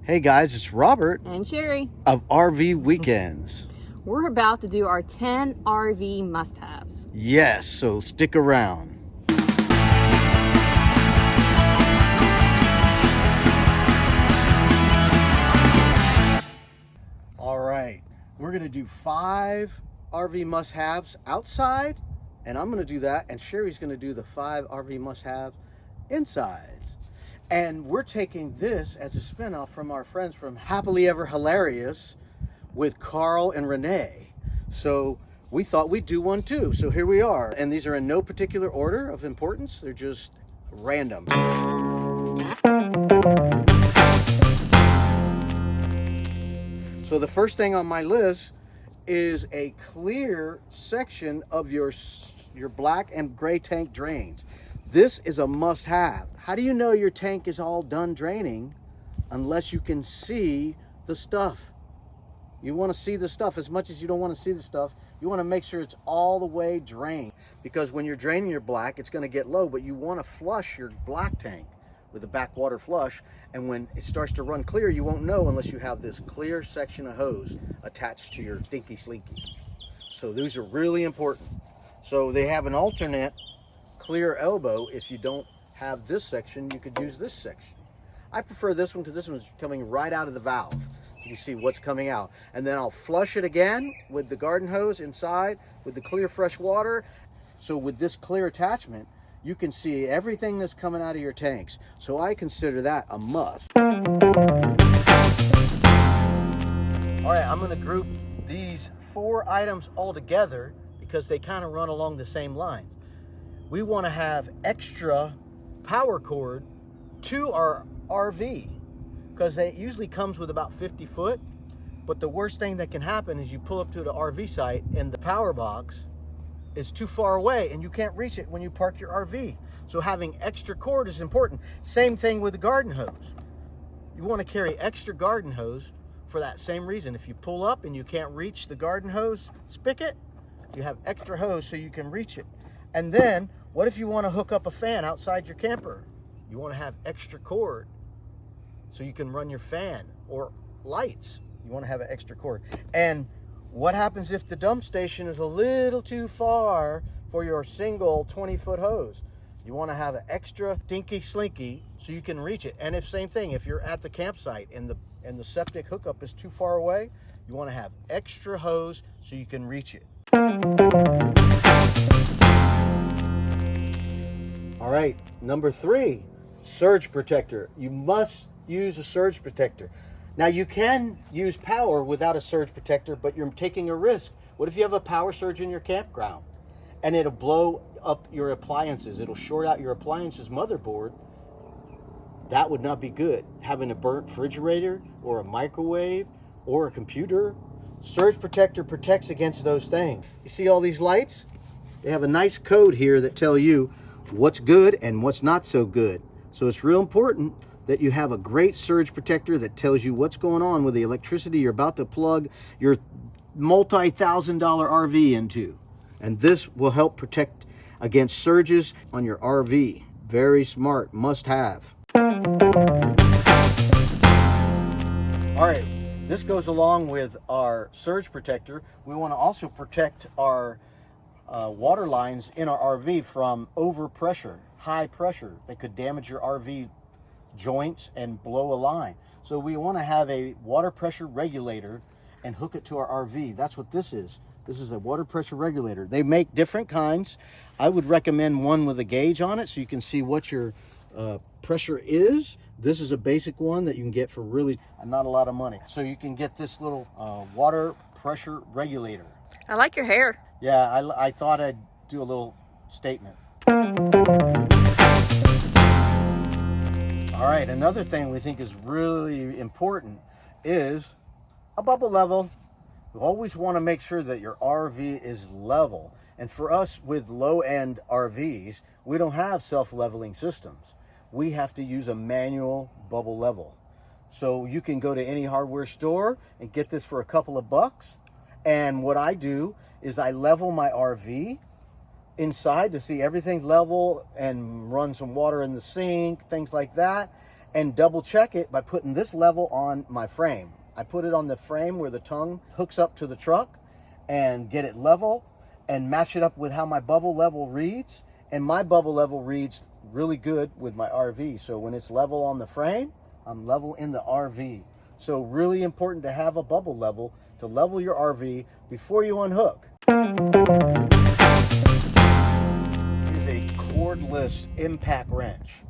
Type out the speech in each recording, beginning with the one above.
Hey guys, it's Robert And Sherry. of RV Weekends. We're about to do our 10 RV must-haves. Yes, so stick around. All right, we're gonna do 5 RV must-haves outside, and I'm gonna do that, and Sherry's gonna do the 5 RV must-haves inside. And we're taking this as a spin-off from our friends from Happily Ever Hilarious with Carl and Renee. So we thought we'd do one too. So here we are. And these are in no particular order of importance. They're just random. So the first thing on my list is a clear section of your black and gray tank drains. This is a must-have. How do you know your tank is all done draining unless you can see the stuff? You want to see the stuff as much as you don't want to see the stuff. You want to make sure it's all the way drained, because when you're draining your black, it's going to get low, but you want to flush your black tank with a backwater flush. And when it starts to run clear, you won't know unless you have this clear section of hose attached to your slinky. So these are really important. So they have an alternate clear elbow. If you don't have this section, you could use this section. I prefer this one because this one's coming right out of the valve. You see what's coming out. And then I'll flush it again with the garden hose inside with the clear fresh water. So with this clear attachment, you can see everything that's coming out of your tanks. So I consider that a must. All right, I'm gonna group these 4 items all together because they kind of run along the same line. We want to have extra power cord to our RV because it usually comes with about 50 foot. But the worst thing that can happen is you pull up to the RV site and the power box is too far away and you can't reach it when you park your RV. So having extra cord is important. Same thing with the garden hose. You want to carry extra garden hose for that same reason. If you pull up and you can't reach the garden hose spigot, you have extra hose so you can reach it. And then, what if you want to hook up a fan outside your camper? You want to have extra cord so you can run your fan or lights. You want to have an extra cord. And what happens if the dump station is a little too far for your single 20-foot hose? You want to have an extra slinky so you can reach it. And if same thing, if you're at the campsite and the septic hookup is too far away, you want to have extra hose so you can reach it. All right, number 3, surge protector. You must use a surge protector. Now you can use power without a surge protector, but you're taking a risk. What if you have a power surge in your campground and it'll blow up your appliances? It'll short out your appliances motherboard. That would not be good. Having a burnt refrigerator or a microwave or a computer. Surge protector protects against those things. You see all these lights? They have a nice code here that tell you what's good and what's not so good. So it's real important that you have a great surge protector that tells you what's going on with the electricity you're about to plug your multi-$1,000 RV into. And this will help protect against surges on your RV. Very smart, must have. All right, this goes along with our surge protector. We want to also protect our water lines in our RV from overpressure, high pressure. They could damage your RV joints and blow a line. So we want to have a water pressure regulator and hook it to our RV. That's what this is. This is a water pressure regulator. They make different kinds. I would recommend one with a gauge on it so you can see what your pressure is. This is a basic one that you can get for really not a lot of money. So you can get this little water pressure regulator. I like your hair. Yeah, I thought I'd do a little statement. All right, another thing we think is really important is a bubble level. You always want to make sure that your RV is level. And for us with low-end RVs, we don't have self-leveling systems. We have to use a manual bubble level. So you can go to any hardware store and get this for a couple of bucks. And what I do is I level my RV inside to see everything level and run some water in the sink, things like that. and double check it by putting this level on my frame. I put it on the frame where the tongue hooks up to the truck and get it level and match it up with how my bubble level reads. And my bubble level reads really good with my RV. So when it's level on the frame, I'm level in the RV. So really important to have a bubble level to level your RV before you unhook. It is a cordless impact wrench.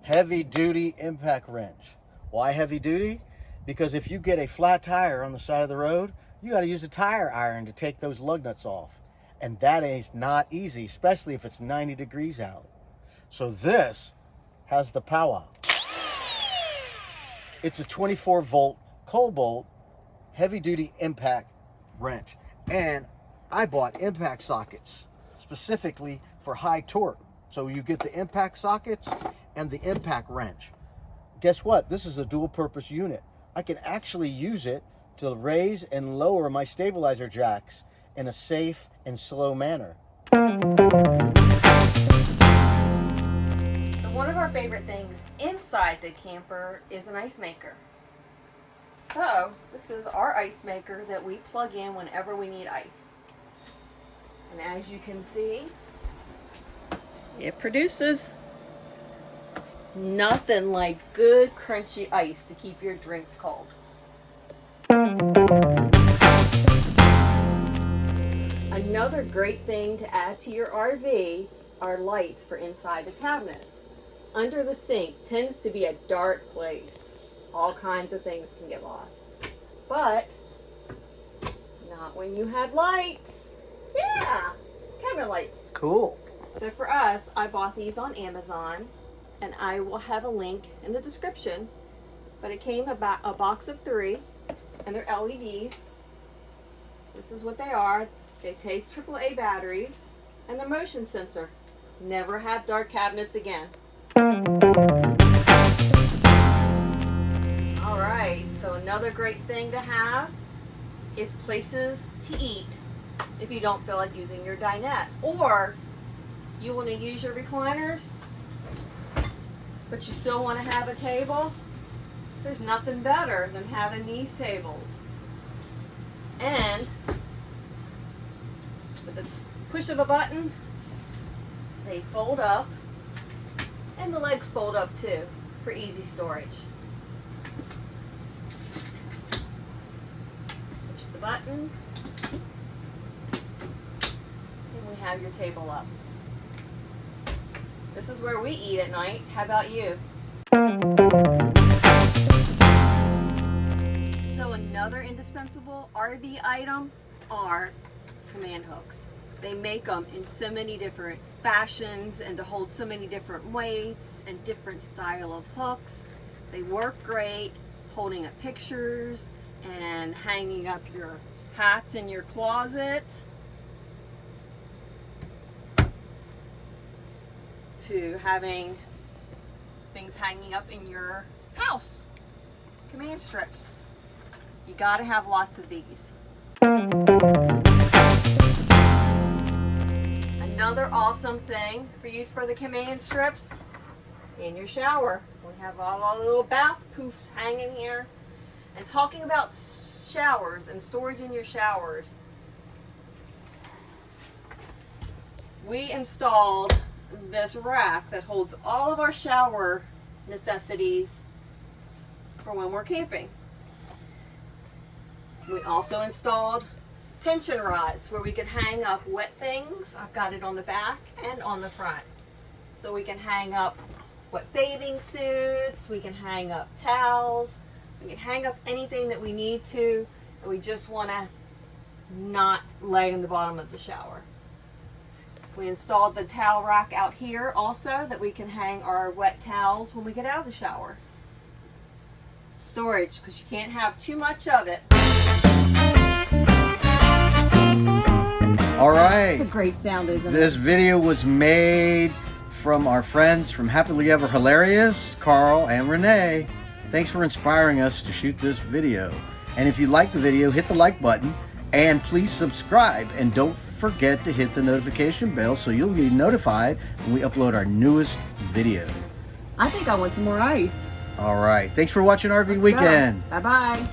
Heavy duty impact wrench. Why heavy duty? Because if you get a flat tire on the side of the road, you got to use a tire iron to take those lug nuts off. And that is not easy, especially if it's 90 degrees out. So this has the power. It's a 24 volt kobalt heavy duty impact wrench. And I bought impact sockets specifically for high torque. So you get the impact sockets and the impact wrench. Guess what? This is a dual purpose unit. I can actually use it to raise and lower my stabilizer jacks in a safe and slow manner. So one of our favorite things inside the camper is an ice maker. So this is our ice maker that we plug in whenever we need ice. And as you can see, it produces nothing like good crunchy ice to keep your drinks cold. Another great thing to add to your RV are lights for inside the cabinets. Under the sink tends to be a dark place. All kinds of things can get lost. But not when you have lights. Yeah, cabinet lights. Cool. So for us, I bought these on Amazon, and I will have a link in the description. But it came about a box of 3, and they're LEDs. This is what they are. They take AAA batteries, and they're motion sensor. Never have dark cabinets again. All right, so another great thing to have is places to eat if you don't feel like using your dinette, or you want to use your recliners but you still want to have a table. There's nothing better than having these tables. And with the push of a button, they fold up, and the legs fold up too for easy storage. Push the button, and we have your table up. This is where we eat at night. How about you? So another indispensable RV item are command hooks. They make them in so many different fashions and to hold so many different weights and different style of hooks. They work great holding up pictures and hanging up your hats in your closet, to having things hanging up in your house. Command strips. You gotta have lots of these. Another awesome thing for use for the command strips, in your shower. We have all our little bath poofs hanging here. And talking about showers and storage in your showers, we installed this rack that holds all of our shower necessities for when we're camping. We also installed tension rods where we could hang up wet things. I've got it on the back and on the front. So we can hang up wet bathing suits, we can hang up towels, we can hang up anything that we need to, and we just want to not lay in the bottom of the shower. We installed the towel rack out here also that we can hang our wet towels when we get out of the shower. Storage, because you can't have too much of it. All right. It's a great sound, isn't it? This video was made from our friends from Happily Ever Hilarious, Carl and Renee. Thanks for inspiring us to shoot this video. And if you like the video, hit the like button and please subscribe, and don't forget to hit the notification bell so you'll be notified when we upload our newest video. I think I want some more ice. All right. Thanks for watching RV Weekend. Bye bye.